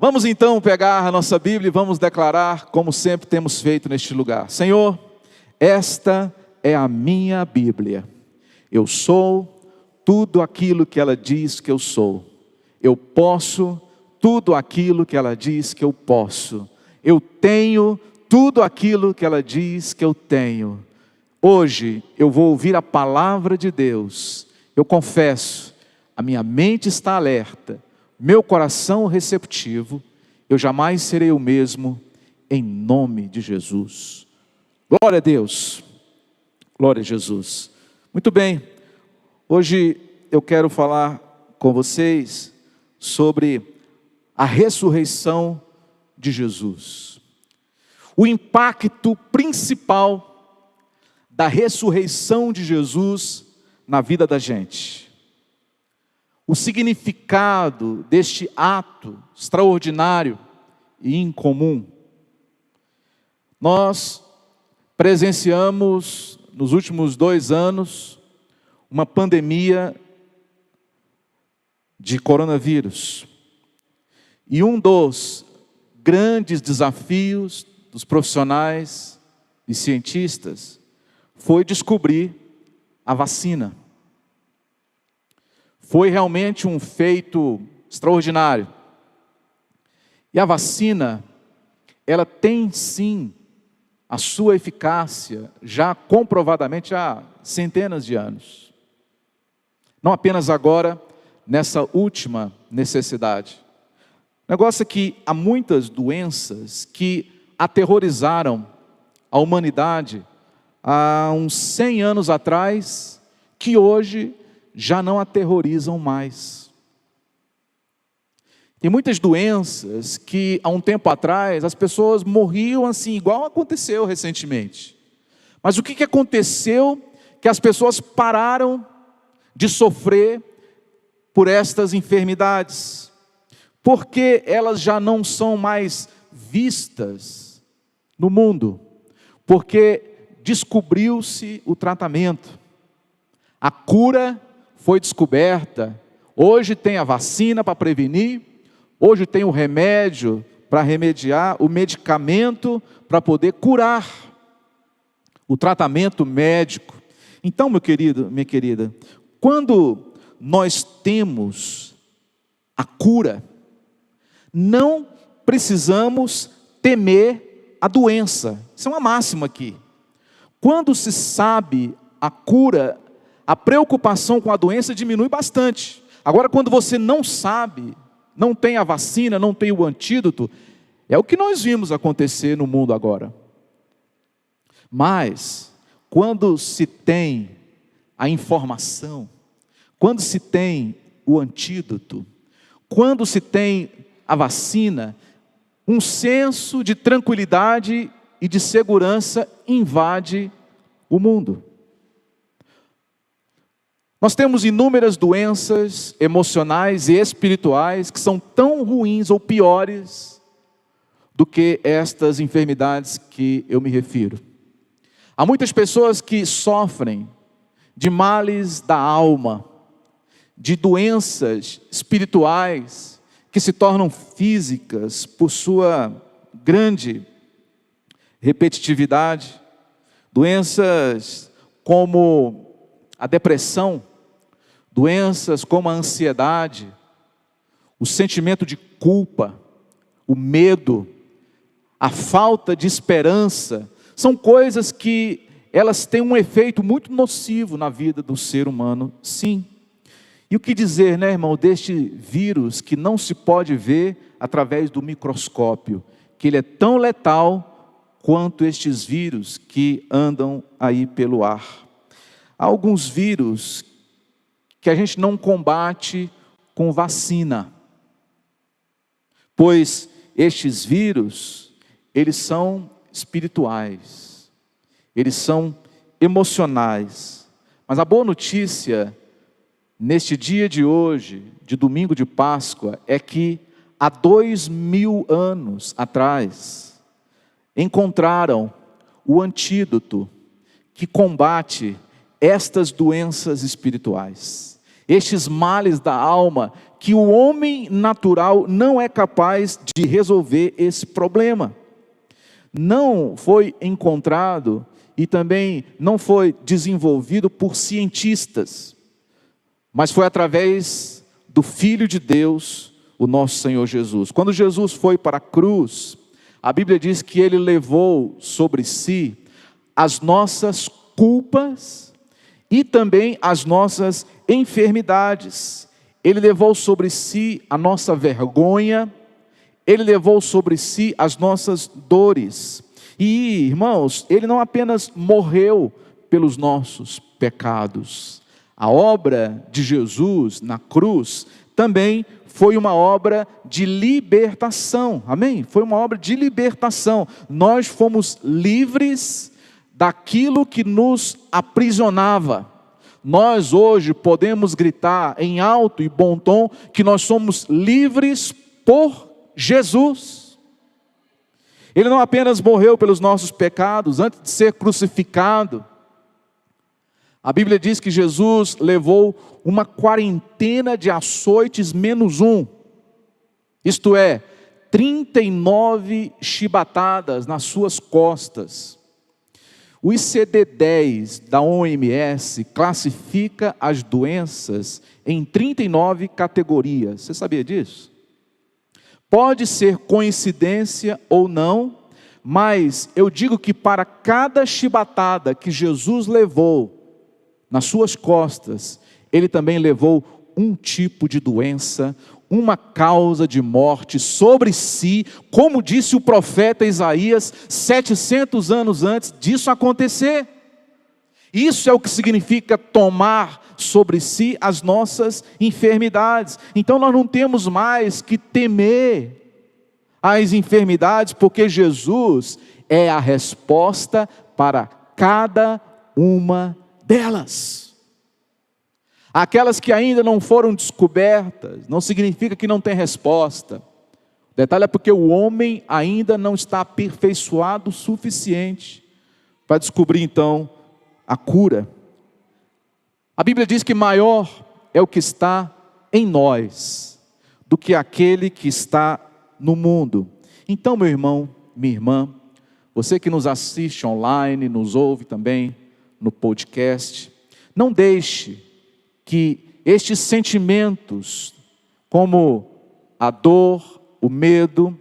Vamos então pegar a nossa Bíblia e vamos declarar, como sempre temos feito neste lugar: Senhor, esta é a minha Bíblia. Eu sou tudo aquilo que ela diz que eu sou. Eu posso tudo aquilo que ela diz que eu posso. Eu tenho tudo aquilo que ela diz que eu tenho. Hoje eu vou ouvir a palavra de Deus. Eu confesso, a minha mente está alerta, meu coração receptivo. Eu jamais serei o mesmo, em nome de Jesus. Glória a Deus, glória a Jesus. Muito bem, hoje eu quero falar com vocês sobre a ressurreição de Jesus. O impacto principal da ressurreição de Jesus na vida da gente. O significado deste ato extraordinário e incomum. Nós presenciamos nos últimos 2 anos uma pandemia de coronavírus. E um dos grandes desafios dos profissionais e cientistas foi descobrir a vacina. Foi realmente um feito extraordinário. E a vacina, ela tem sim a sua eficácia já comprovadamente há centenas de anos. Não apenas agora, nessa última necessidade. O negócio é que há muitas doenças que aterrorizaram a humanidade há uns 100 anos atrás, que hoje já não aterrorizam mais. Tem muitas doenças que há um tempo atrás as pessoas morriam assim, igual aconteceu recentemente. Mas o que aconteceu que as pessoas pararam de sofrer por estas enfermidades? Porque elas já não são mais vistas no mundo. Porque descobriu-se o tratamento. A cura foi descoberta. Hoje tem a vacina para prevenir. Hoje tem o remédio para remediar, o medicamento para poder curar, o tratamento médico. Então, meu querido, minha querida, quando nós temos a cura, não precisamos temer a doença. Isso é uma máxima aqui. Quando se sabe a cura, a preocupação com a doença diminui bastante. Agora, quando você não sabe, não tem a vacina, não tem o antídoto, é o que nós vimos acontecer no mundo agora. Mas, quando se tem a informação, quando se tem o antídoto, quando se tem a vacina, um senso de tranquilidade e de segurança invade o mundo. Nós temos inúmeras doenças emocionais e espirituais que são tão ruins ou piores do que estas enfermidades que eu me refiro. Há muitas pessoas que sofrem de males da alma, de doenças espirituais que se tornam físicas por sua grande repetitividade, doenças como a depressão, doenças como a ansiedade, o sentimento de culpa, o medo, a falta de esperança, são coisas que elas têm um efeito muito nocivo na vida do ser humano, sim. E o que dizer, né, irmão, deste vírus que não se pode ver através do microscópio, que ele é tão letal quanto estes vírus que andam aí pelo ar. Há alguns vírus que a gente não combate com vacina, pois estes vírus, eles são espirituais, eles são emocionais. Mas a boa notícia, neste dia de hoje, de domingo de Páscoa, é que há 2000 anos atrás, encontraram o antídoto que combate estas doenças espirituais. estes males da alma, que o homem natural não é capaz de resolver esse problema. Não foi encontrado e também não foi desenvolvido por cientistas, mas foi através do Filho de Deus, o nosso Senhor Jesus. Quando Jesus foi para a cruz, a Bíblia diz que Ele levou sobre si as nossas culpas e também as nossas enfermidades. Ele levou sobre si a nossa vergonha, Ele levou sobre si as nossas dores. E, irmãos, Ele não apenas morreu pelos nossos pecados. A obra de Jesus na cruz também foi uma obra de libertação. Amém? Foi uma obra de libertação. Nós fomos livres daquilo que nos aprisionava. Nós hoje podemos gritar em alto e bom tom que nós somos livres por Jesus. Ele não apenas morreu pelos nossos pecados antes de ser crucificado. A Bíblia diz que Jesus levou uma quarentena de açoites menos um. Isto é, 39 chibatadas nas suas costas. O ICD-10 da OMS classifica as doenças em 39 categorias. Você sabia disso? Pode ser coincidência ou não, mas eu digo que para cada chibatada que Jesus levou nas suas costas, Ele também levou um tipo de doença, uma causa de morte sobre si, como disse o profeta Isaías 700 anos antes disso acontecer. Isso é o que significa tomar sobre si as nossas enfermidades. Então nós não temos mais que temer as enfermidades, porque Jesus é a resposta para cada uma delas. Aquelas que ainda não foram descobertas, não significa que não tem resposta. O detalhe é porque o homem ainda não está aperfeiçoado o suficiente para descobrir então a cura. A Bíblia diz que maior é o que está em nós do que aquele que está no mundo. Então, meu irmão, minha irmã, você que nos assiste online, nos ouve também no podcast, não deixe que estes sentimentos, como a dor, o medo,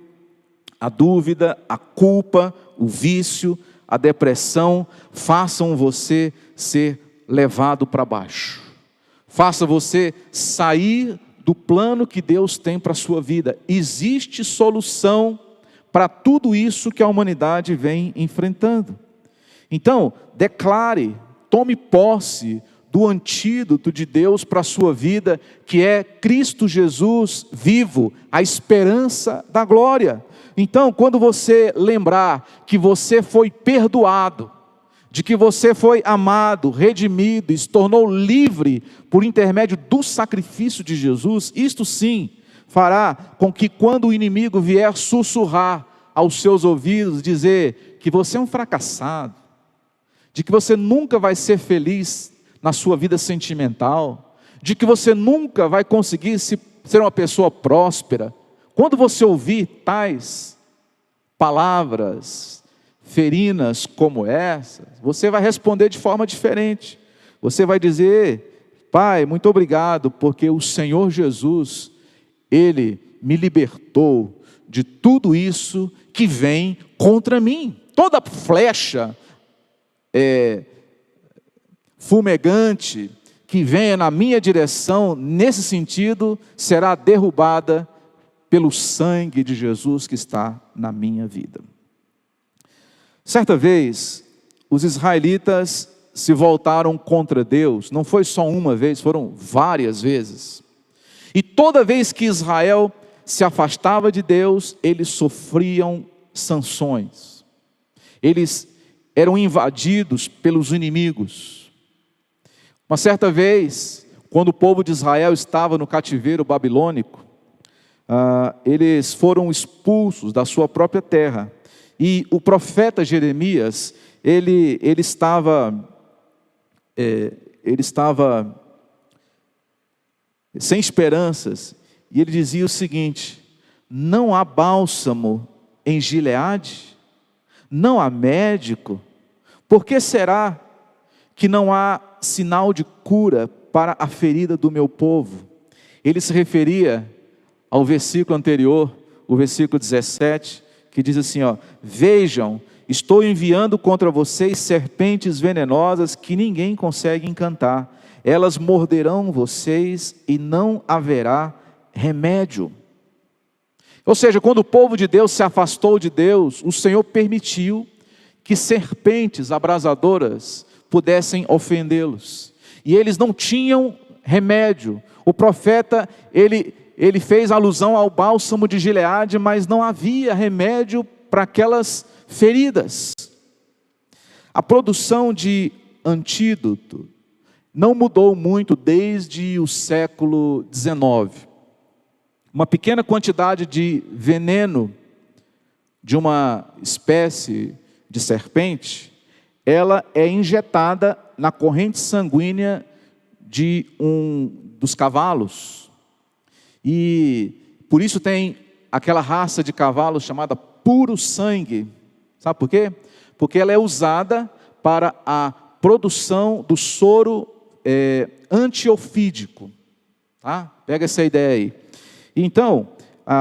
a dúvida, a culpa, o vício, a depressão, façam você ser levado para baixo. Faça você sair do plano que Deus tem para a sua vida. Existe solução para tudo isso que a humanidade vem enfrentando. Então, declare, tome posse do antídoto de Deus para a sua vida, que é Cristo Jesus vivo, a esperança da glória. Então, quando você lembrar que você foi perdoado, de que você foi amado, redimido e se tornou livre por intermédio do sacrifício de Jesus, isto sim fará com que quando o inimigo vier sussurrar aos seus ouvidos, dizer que você é um fracassado, de que você nunca vai ser feliz na sua vida sentimental, de que você nunca vai conseguir ser uma pessoa próspera. Quando você ouvir tais palavras ferinas como essas, você vai responder de forma diferente. Você vai dizer: Pai, muito obrigado, porque o Senhor Jesus, Ele me libertou de tudo isso que vem contra mim. Toda flecha fumegante que venha na minha direção, nesse sentido, será derrubada pelo sangue de Jesus que está na minha vida. Certa vez, os israelitas se voltaram contra Deus, não foi só uma vez, foram várias vezes. E toda vez que Israel se afastava de Deus, eles sofriam sanções. Eles eram invadidos pelos inimigos. Uma certa vez, quando o povo de Israel estava no cativeiro babilônico, eles foram expulsos da sua própria terra. E o profeta Jeremias, ele estava sem esperanças. E ele dizia o seguinte: não há bálsamo em Gileade? Não há médico? Por que será que não há sinal de cura para a ferida do meu povo? Ele se referia ao versículo anterior, o versículo 17, que diz assim, vejam, estou enviando contra vocês serpentes venenosas que ninguém consegue encantar. Elas morderão vocês e não haverá remédio. Ou seja, quando o povo de Deus se afastou de Deus, o Senhor permitiu que serpentes abrasadoras pudessem ofendê-los. E eles não tinham remédio. O profeta, ele fez alusão ao bálsamo de Gileade, mas não havia remédio para aquelas feridas. A produção de antídoto não mudou muito desde o século XIX. Uma pequena quantidade de veneno de uma espécie de serpente, ela é injetada na corrente sanguínea de dos cavalos. E por isso tem aquela raça de cavalos chamada puro sangue. Sabe por quê? Porque ela é usada para a produção do soro antiofídico. Tá? Pega essa ideia aí. Então,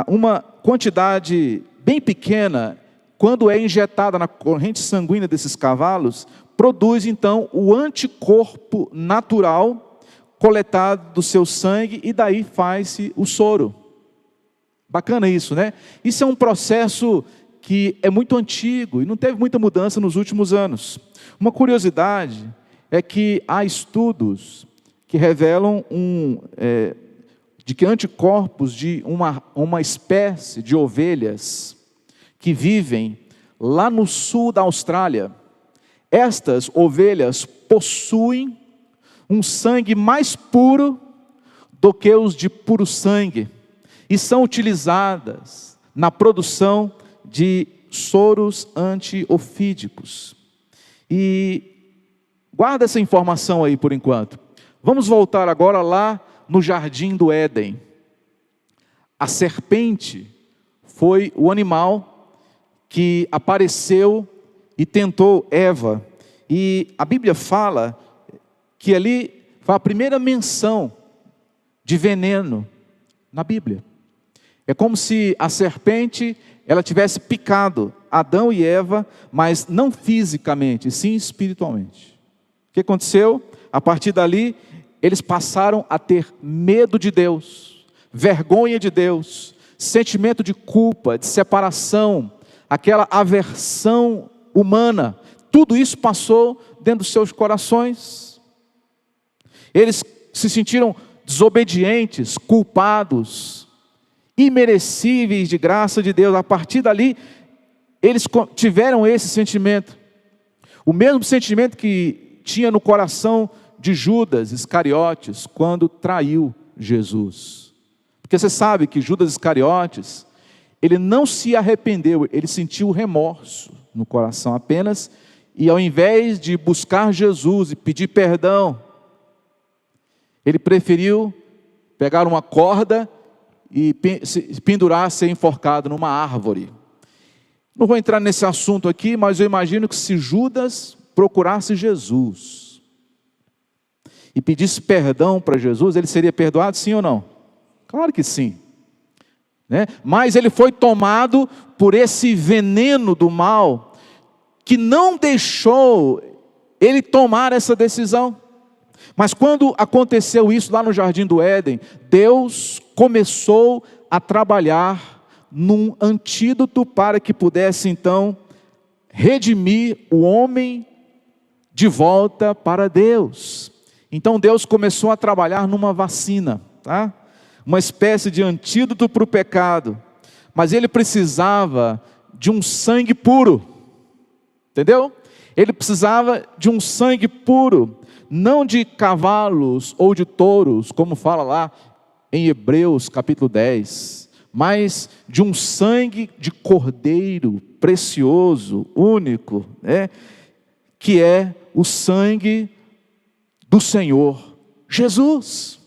uma quantidade bem pequena, quando é injetada na corrente sanguínea desses cavalos, produz então o anticorpo natural coletado do seu sangue, e daí faz-se o soro. Bacana isso, né? Isso é um processo que é muito antigo e não teve muita mudança nos últimos anos. Uma curiosidade é que há estudos que revelam de que anticorpos de uma espécie de ovelhas que vivem lá no sul da Austrália. Estas ovelhas possuem um sangue mais puro do que os de puro sangue, e são utilizadas na produção de soros antiofídicos. E guarda essa informação aí por enquanto. Vamos voltar agora lá no jardim do Éden. A serpente foi o animal que apareceu e tentou Eva. E a Bíblia fala que ali foi a primeira menção de veneno na Bíblia. É como se a serpente ela tivesse picado Adão e Eva, mas não fisicamente, sim espiritualmente. O que aconteceu? A partir dali, eles passaram a ter medo de Deus, vergonha de Deus, sentimento de culpa, de separação, aquela aversão humana. Tudo isso passou dentro dos seus corações. Eles se sentiram desobedientes, culpados, imerecíveis de graça de Deus. A partir dali, eles tiveram esse sentimento. O mesmo sentimento que tinha no coração de Judas Iscariotes quando traiu Jesus. Porque você sabe que Judas Iscariotes, ele não se arrependeu, ele sentiu remorso no coração apenas, e ao invés de buscar Jesus e pedir perdão, ele preferiu pegar uma corda e pendurar, ser enforcado numa árvore. Não vou entrar nesse assunto aqui, mas eu imagino que se Judas procurasse Jesus e pedisse perdão para Jesus, ele seria perdoado, sim ou não? Claro que sim, né? Mas ele foi tomado por esse veneno do mal, que não deixou ele tomar essa decisão. Mas quando aconteceu isso lá no Jardim do Éden, Deus começou a trabalhar num antídoto para que pudesse então redimir o homem de volta para Deus. Então Deus começou a trabalhar numa vacina, tá? Uma espécie de antídoto para o pecado, mas ele precisava de um sangue puro, entendeu? Ele precisava de um sangue puro, não de cavalos ou de touros, como fala lá em Hebreus capítulo 10, mas de um sangue de cordeiro precioso, único, né? Que é o sangue do Senhor Jesus.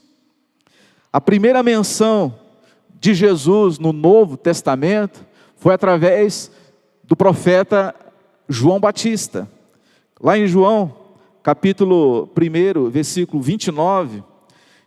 A primeira menção de Jesus no Novo Testamento foi através do profeta João Batista. Lá em João, capítulo 1, versículo 29,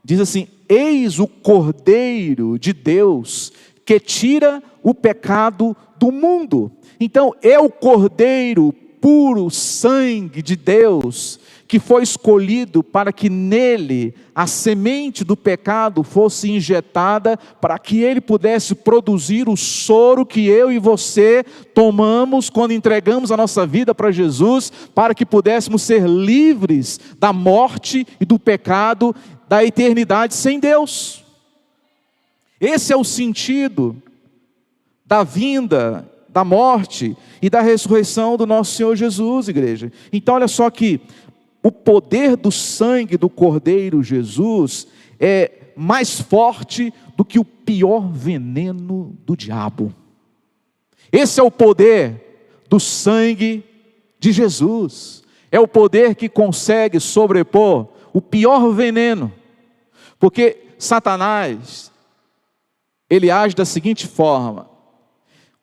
diz assim: eis o Cordeiro de Deus que tira o pecado do mundo. Então é o Cordeiro puro sangue de Deus que foi escolhido para que nele a semente do pecado fosse injetada, para que ele pudesse produzir o soro que eu e você tomamos quando entregamos a nossa vida para Jesus, para que pudéssemos ser livres da morte e do pecado, da eternidade sem Deus. Esse é o sentido da vinda, da morte e da ressurreição do nosso Senhor Jesus, igreja. Então olha só que o poder do sangue do Cordeiro Jesus é mais forte do que o pior veneno do diabo. Esse é o poder do sangue de Jesus. É o poder que consegue sobrepor o pior veneno. Porque Satanás, ele age da seguinte forma: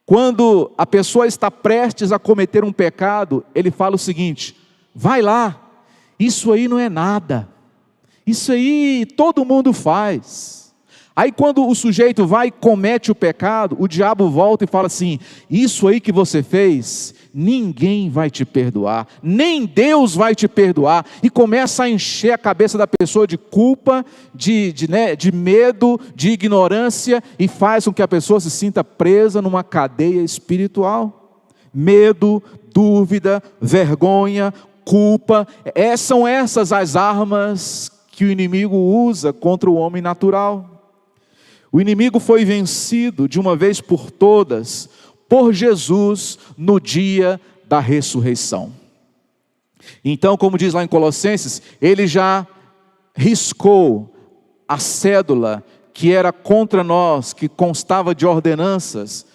quando a pessoa está prestes a cometer um pecado, ele fala o seguinte: vai lá, isso aí não é nada, isso aí todo mundo faz. Aí quando o sujeito vai e comete o pecado, o diabo volta e fala assim: isso aí que você fez, ninguém vai te perdoar, nem Deus vai te perdoar. E começa a encher a cabeça da pessoa de culpa, de medo, de ignorância, e faz com que a pessoa se sinta presa numa cadeia espiritual. Medo, dúvida, vergonha, culpa, são essas as armas que o inimigo usa contra o homem natural. O inimigo foi vencido de uma vez por todas por Jesus no dia da ressurreição. Então, como diz lá em Colossenses, ele já riscou a cédula que era contra nós, que constava de ordenanças,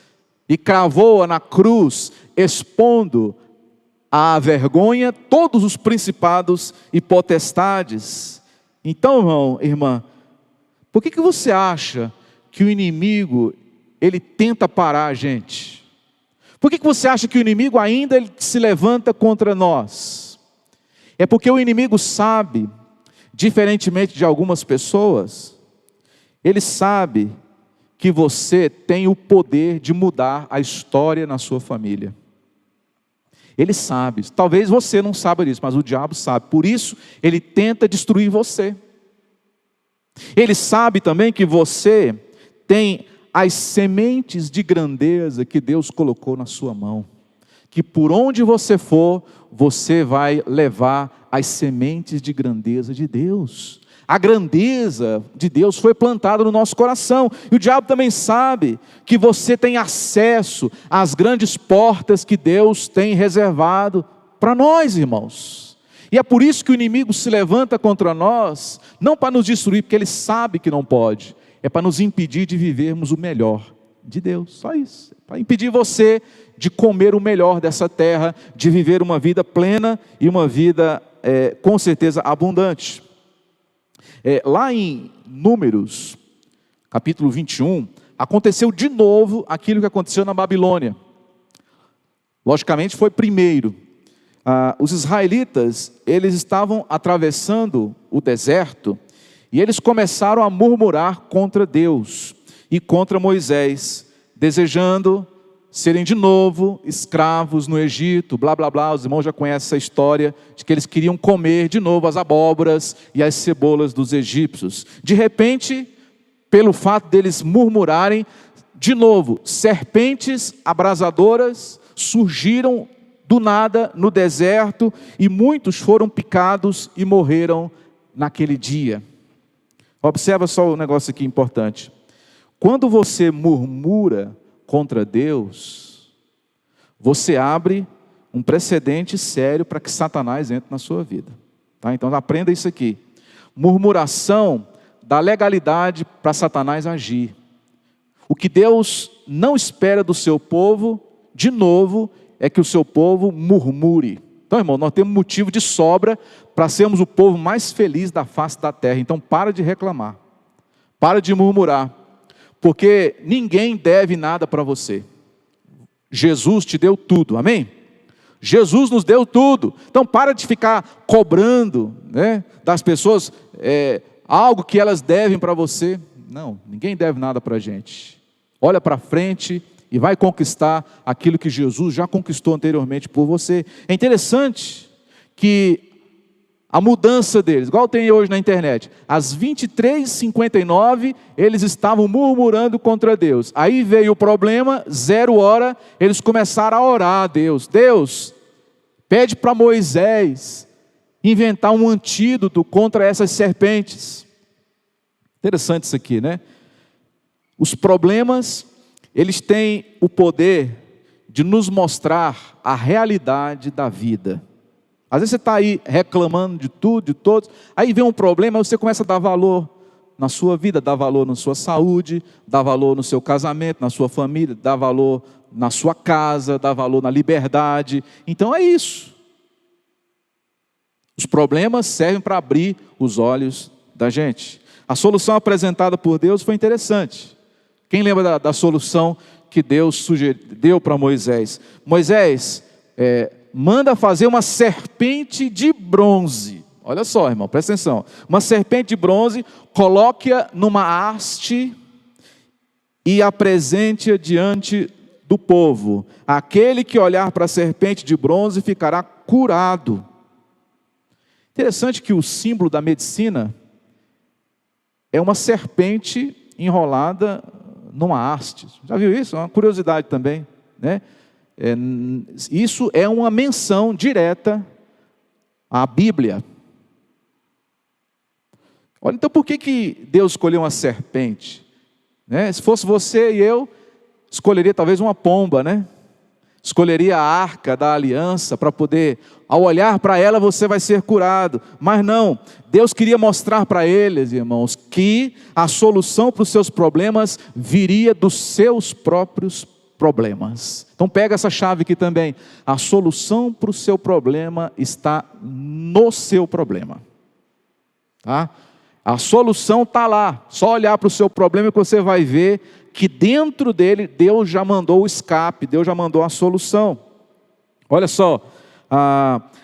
e cravou-a na cruz, expondo à vergonha todos os principados e potestades. Então, irmão, irmã, por que você acha que o inimigo, ele tenta parar a gente? Por que você acha que o inimigo ainda ele se levanta contra nós? É porque o inimigo sabe, diferentemente de algumas pessoas, ele sabe que você tem o poder de mudar a história na sua família. Ele sabe, talvez você não saiba disso, mas o diabo sabe. Por isso, ele tenta destruir você. Ele sabe também que você tem as sementes de grandeza que Deus colocou na sua mão. Que por onde você for, você vai levar as sementes de grandeza de Deus. A grandeza de Deus foi plantada no nosso coração. E o diabo também sabe que você tem acesso às grandes portas que Deus tem reservado para nós, irmãos. E é por isso que o inimigo se levanta contra nós, não para nos destruir, porque ele sabe que não pode. É para nos impedir de vivermos o melhor de Deus, só isso. Para impedir você de comer o melhor dessa terra, de viver uma vida plena e uma vida, com certeza, abundante. Lá em Números, capítulo 21, aconteceu de novo aquilo que aconteceu na Babilônia. Logicamente foi primeiro. Os israelitas, eles estavam atravessando o deserto, e eles começaram a murmurar contra Deus e contra Moisés, desejando serem de novo escravos no Egito, blá blá blá. Os irmãos já conhecem essa história de que eles queriam comer de novo as abóboras e as cebolas dos egípcios. De repente, pelo fato deles murmurarem, de novo, serpentes abrasadoras surgiram do nada no deserto, e muitos foram picados e morreram naquele dia. Observa só um negócio aqui importante. Quando você murmura contra Deus, você abre um precedente sério para que Satanás entre na sua vida. Tá? Então aprenda isso aqui. Murmuração dá legalidade para Satanás agir. O que Deus não espera do seu povo, de novo, é que o seu povo murmure. Então, irmão, nós temos motivo de sobra para sermos o povo mais feliz da face da terra. Então, para de reclamar. Para de murmurar, porque ninguém deve nada para você. Jesus te deu tudo, amém? Jesus nos deu tudo. Então para de ficar cobrando, né, das pessoas algo que elas devem para você. Não, ninguém deve nada para a gente. Olha para frente e vai conquistar aquilo que Jesus já conquistou anteriormente por você. É interessante que a mudança deles, igual tem hoje na internet, às 23h59, eles estavam murmurando contra Deus. Aí veio o problema, 0h, eles começaram a orar a Deus. Deus, pede para Moisés inventar um antídoto contra essas serpentes. Interessante isso aqui, né? Os problemas, eles têm o poder de nos mostrar a realidade da vida. Às vezes você está aí reclamando de tudo, de todos, aí vem um problema, você começa a dar valor na sua vida, dar valor na sua saúde, dar valor no seu casamento, na sua família, dar valor na sua casa, dar valor na liberdade. Então é isso. Os problemas servem para abrir os olhos da gente. A solução apresentada por Deus foi interessante. Quem lembra da solução que Deus deu para Moisés? Moisés, manda fazer uma serpente de bronze. Olha só, irmão, presta atenção. Uma serpente de bronze, coloque-a numa haste e apresente-a diante do povo. Aquele que olhar para a serpente de bronze ficará curado. Interessante que o símbolo da medicina é uma serpente enrolada numa haste. Já viu isso? É uma curiosidade também, né? Isso é uma menção direta à Bíblia. Olha, então por que Deus escolheu uma serpente? Né? Se fosse você e eu, escolheria talvez uma pomba, né? Escolheria a arca da aliança para poder, ao olhar para ela, você vai ser curado. Mas não, Deus queria mostrar para eles, irmãos, que a solução para os seus problemas viria dos seus próprios problemas. Então pega essa chave aqui também. A solução para o seu problema está no seu problema. Tá? A solução está lá. Só olhar para o seu problema que você vai ver que dentro dele Deus já mandou o escape, Deus já mandou a solução. Olha só,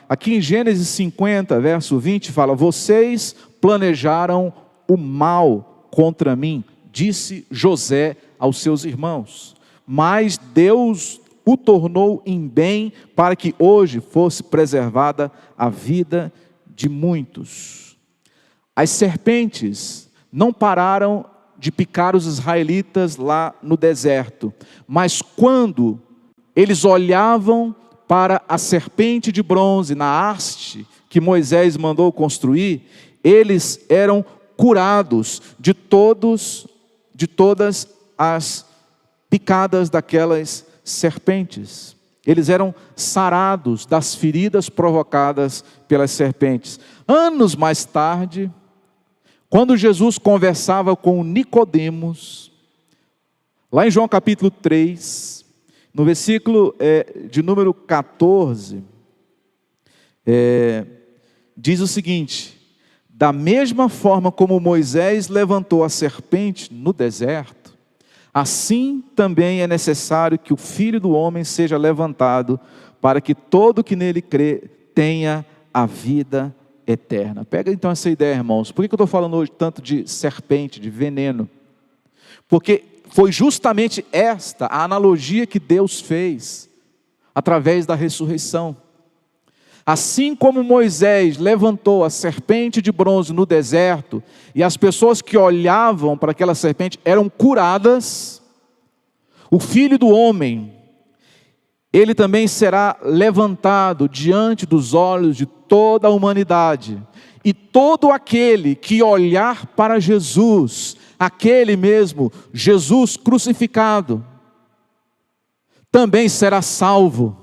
aqui em Gênesis 50, verso 20, fala: vocês planejaram o mal contra mim, disse José aos seus irmãos, mas Deus o tornou em bem para que hoje fosse preservada a vida de muitos. As serpentes não pararam de picar os israelitas lá no deserto, mas quando eles olhavam para a serpente de bronze na haste que Moisés mandou construir, eles eram curados de todas as picadas daquelas serpentes. Eles eram sarados das feridas provocadas pelas serpentes. Anos mais tarde, quando Jesus conversava com Nicodemos, lá em João capítulo 3, no versículo de número 14, diz o seguinte: da mesma forma como Moisés levantou a serpente no deserto, assim também é necessário que o Filho do Homem seja levantado, para que todo que nele crê tenha a vida eterna. Pega então essa ideia, irmãos. Por que eu estou falando hoje tanto de serpente, de veneno? Porque foi justamente esta a analogia que Deus fez através da ressurreição. Assim como Moisés levantou a serpente de bronze no deserto, e as pessoas que olhavam para aquela serpente eram curadas, o Filho do Homem, ele também será levantado diante dos olhos de toda a humanidade, e todo aquele que olhar para Jesus, aquele mesmo Jesus crucificado, também será salvo,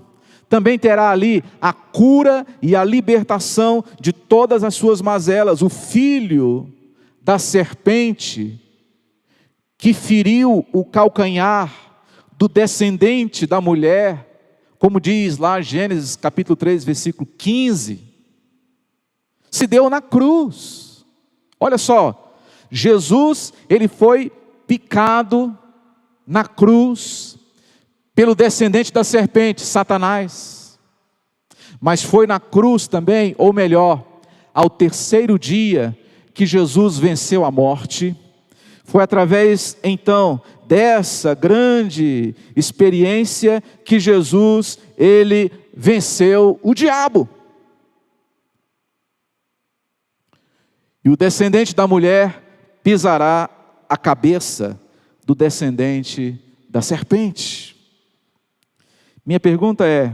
também terá ali a cura e a libertação de todas as suas mazelas. O filho da serpente que feriu o calcanhar do descendente da mulher, como diz lá Gênesis capítulo 3, versículo 15, se deu na cruz. Olha só, Jesus, ele foi picado na cruz pelo descendente da serpente, Satanás. Mas foi na cruz também, ou melhor, ao terceiro dia que Jesus venceu a morte. Foi através, então, dessa grande experiência que Jesus, ele venceu o diabo. E o descendente da mulher pisará a cabeça do descendente da serpente. Minha pergunta é: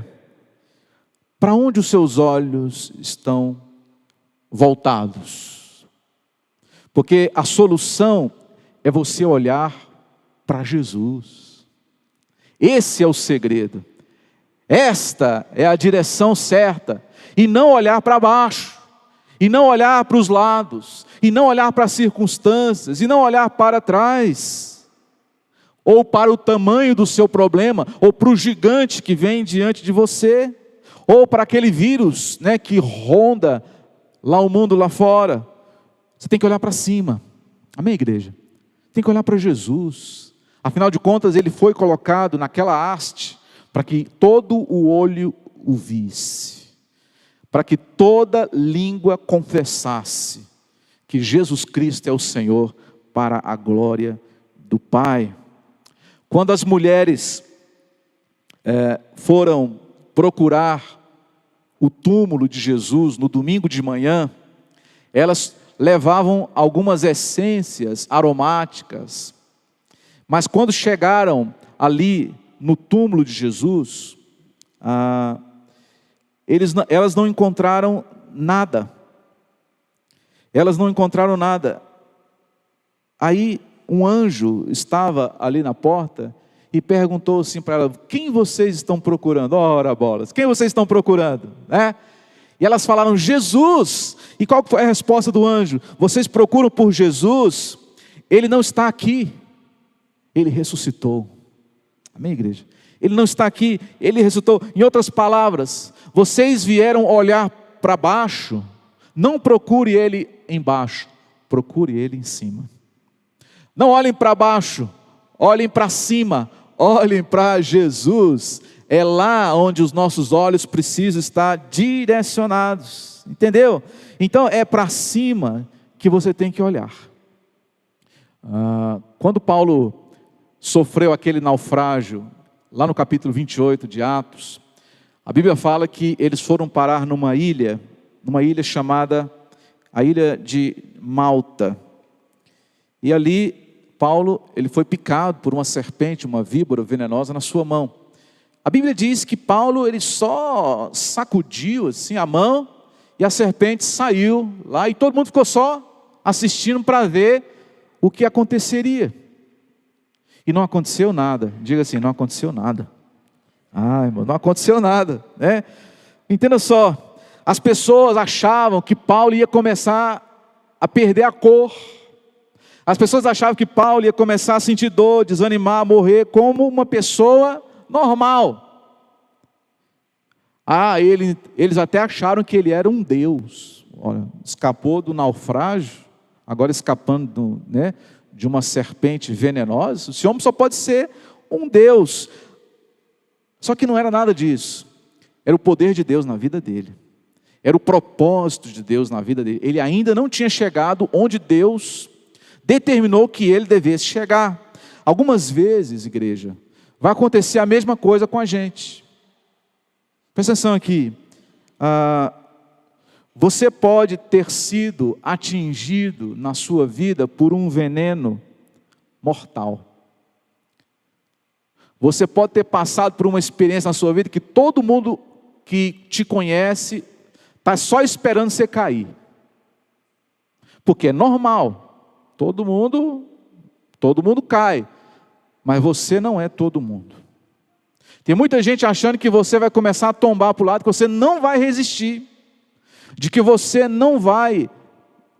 para onde os seus olhos estão voltados? Porque a solução é você olhar para Jesus. Esse é o segredo. Esta é a direção certa. E não olhar para baixo. E não olhar para os lados. E não olhar para as circunstâncias. E não olhar para trás. Ou para o tamanho do seu problema. Ou para o gigante que vem diante de você. Ou para aquele vírus, né, que ronda lá o mundo lá fora. Você tem que olhar para cima. Amém, igreja? Tem que olhar para Jesus. Afinal de contas, ele foi colocado naquela haste para que todo o olho o visse, para que toda língua confessasse que Jesus Cristo é o Senhor, para a glória do Pai. Quando as mulheres foram procurar o túmulo de Jesus no domingo de manhã, elas levavam algumas essências aromáticas, mas quando chegaram ali no túmulo de Jesus, elas não encontraram nada. Elas não encontraram nada. Aí um anjo estava ali na porta e perguntou assim para ela: quem vocês estão procurando? Ora bolas, quem vocês estão procurando? E elas falaram: Jesus. E qual foi a resposta do anjo? Vocês procuram por Jesus? Ele não está aqui, ele ressuscitou. Amém, igreja? Ele não está aqui, ele ressuscitou. Em outras palavras, vocês vieram olhar para baixo. Não procure ele embaixo, procure ele em cima. Não olhem para baixo, olhem para cima, olhem para Jesus. É lá onde os nossos olhos precisam estar direcionados. Entendeu? Então é para cima que você tem que olhar. Quando Paulo sofreu aquele naufrágio, lá no capítulo 28 de Atos, a Bíblia fala que eles foram parar numa ilha chamada a ilha de Malta. E ali Paulo, ele foi picado por uma serpente, uma víbora venenosa na sua mão. A Bíblia diz que Paulo, ele só sacudiu assim a mão e a serpente saiu lá, e todo mundo ficou só assistindo para ver o que aconteceria. E não aconteceu nada. Diga assim: não aconteceu nada. Irmão, não aconteceu nada, né? Entenda só, as pessoas achavam que Paulo ia começar a perder a cor. As pessoas achavam que Paulo ia começar a sentir dor, desanimar, morrer como uma pessoa normal. Eles até acharam que ele era um Deus. Olha, escapou do naufrágio, agora escapando de uma serpente venenosa. Esse homem só pode ser um Deus. Só que não era nada disso. Era o poder de Deus na vida dele. Era o propósito de Deus na vida dele. Ele ainda não tinha chegado onde Deus determinou que ele devesse chegar. Algumas vezes, igreja, vai acontecer a mesma coisa com a gente. Presta atenção aqui. Você pode ter sido atingido na sua vida por um veneno mortal. Você pode ter passado por uma experiência na sua vida que todo mundo que te conhece está só esperando você cair. Porque é normal. Todo mundo cai. Mas você não é todo mundo. Tem muita gente achando que você vai começar a tombar para o lado, que você não vai resistir, de que você não vai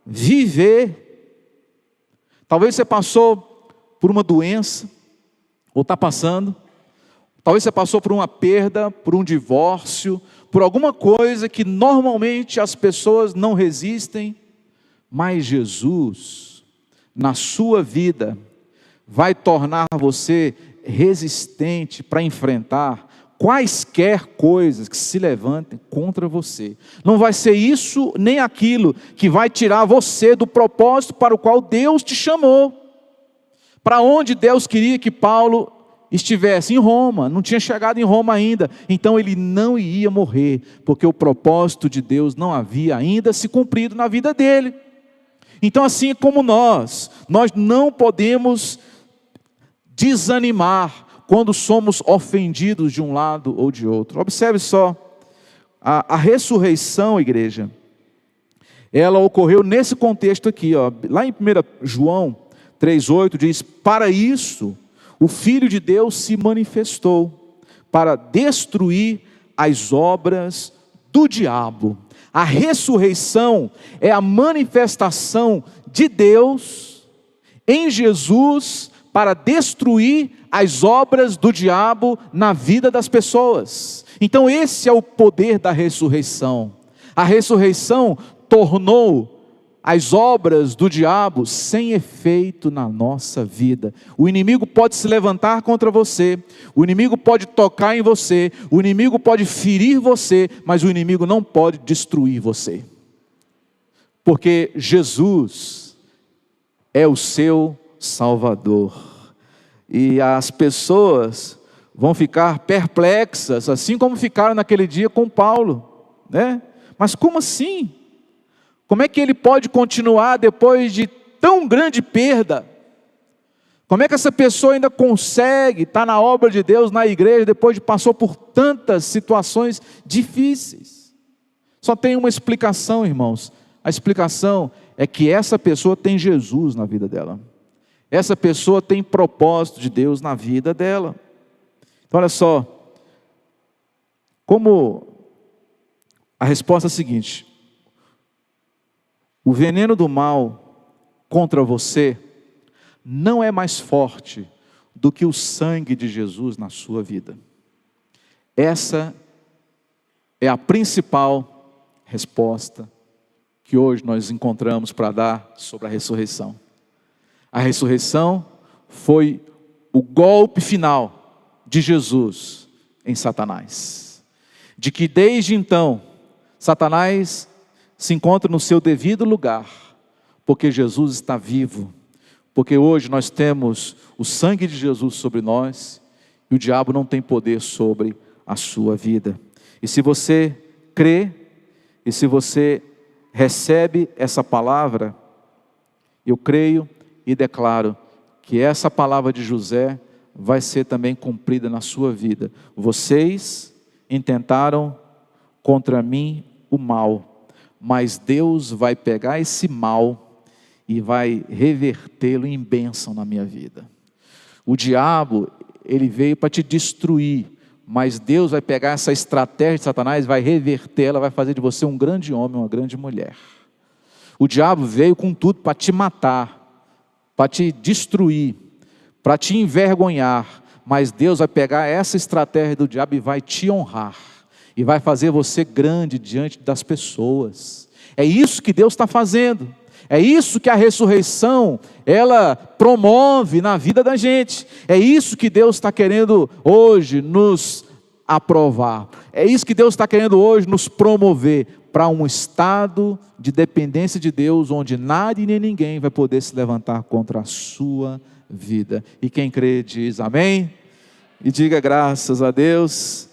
viver. Talvez você passou por uma doença, ou está passando. Talvez você passou por uma perda, por um divórcio, por alguma coisa que normalmente as pessoas não resistem. Mas Jesus na sua vida vai tornar você resistente para enfrentar quaisquer coisas que se levantem contra você. Não vai ser isso nem aquilo que vai tirar você do propósito para o qual Deus te chamou. Para onde Deus queria que Paulo estivesse? Em Roma. Não tinha chegado em Roma ainda. Então ele não ia morrer, porque o propósito de Deus não havia ainda se cumprido na vida dele. Então, assim como nós não podemos desanimar quando somos ofendidos de um lado ou de outro. Observe só, a ressurreição, igreja, ela ocorreu nesse contexto aqui, ó. Lá em 1 João 3,8 diz: para isso o Filho de Deus se manifestou, para destruir as obras do diabo. A ressurreição é a manifestação de Deus em Jesus para destruir as obras do diabo na vida das pessoas. Então esse é o poder da ressurreição. A ressurreição tornou as obras do diabo sem efeito na nossa vida. O inimigo pode se levantar contra você, o inimigo pode tocar em você, o inimigo pode ferir você, mas o inimigo não pode destruir você. Porque Jesus é o seu Salvador. E as pessoas vão ficar perplexas, assim como ficaram naquele dia com Paulo, né? Mas como assim? Como é que ele pode continuar depois de tão grande perda? Como é que essa pessoa ainda consegue estar na obra de Deus, na igreja, depois de passou por tantas situações difíceis? Só tem uma explicação, irmãos. A explicação é que essa pessoa tem Jesus na vida dela. Essa pessoa tem propósito de Deus na vida dela. Então olha só, como a resposta é a seguinte: o veneno do mal contra você não é mais forte do que o sangue de Jesus na sua vida. Essa é a principal resposta que hoje nós encontramos para dar sobre a ressurreição. A ressurreição foi o golpe final de Jesus em Satanás. De que desde então, Satanás se encontra no seu devido lugar, porque Jesus está vivo, porque hoje nós temos o sangue de Jesus sobre nós, e o diabo não tem poder sobre a sua vida. E se você crê, e se você recebe essa palavra, eu creio e declaro que essa palavra de José vai ser também cumprida na sua vida. Vocês intentaram contra mim o mal, mas Deus vai pegar esse mal e vai revertê-lo em bênção na minha vida. O diabo, ele veio para te destruir, mas Deus vai pegar essa estratégia de Satanás, vai revertê-la, vai fazer de você um grande homem, uma grande mulher. O diabo veio com tudo para te matar, para te destruir, para te envergonhar, mas Deus vai pegar essa estratégia do diabo e vai te honrar, e vai fazer você grande diante das pessoas. É isso que Deus está fazendo, é isso que a ressurreição, ela promove na vida da gente, é isso que Deus está querendo hoje nos aprovar, é isso que Deus está querendo hoje nos promover, para um estado de dependência de Deus, onde nada e nem ninguém vai poder se levantar contra a sua vida. E quem crê diz amém, e diga graças a Deus.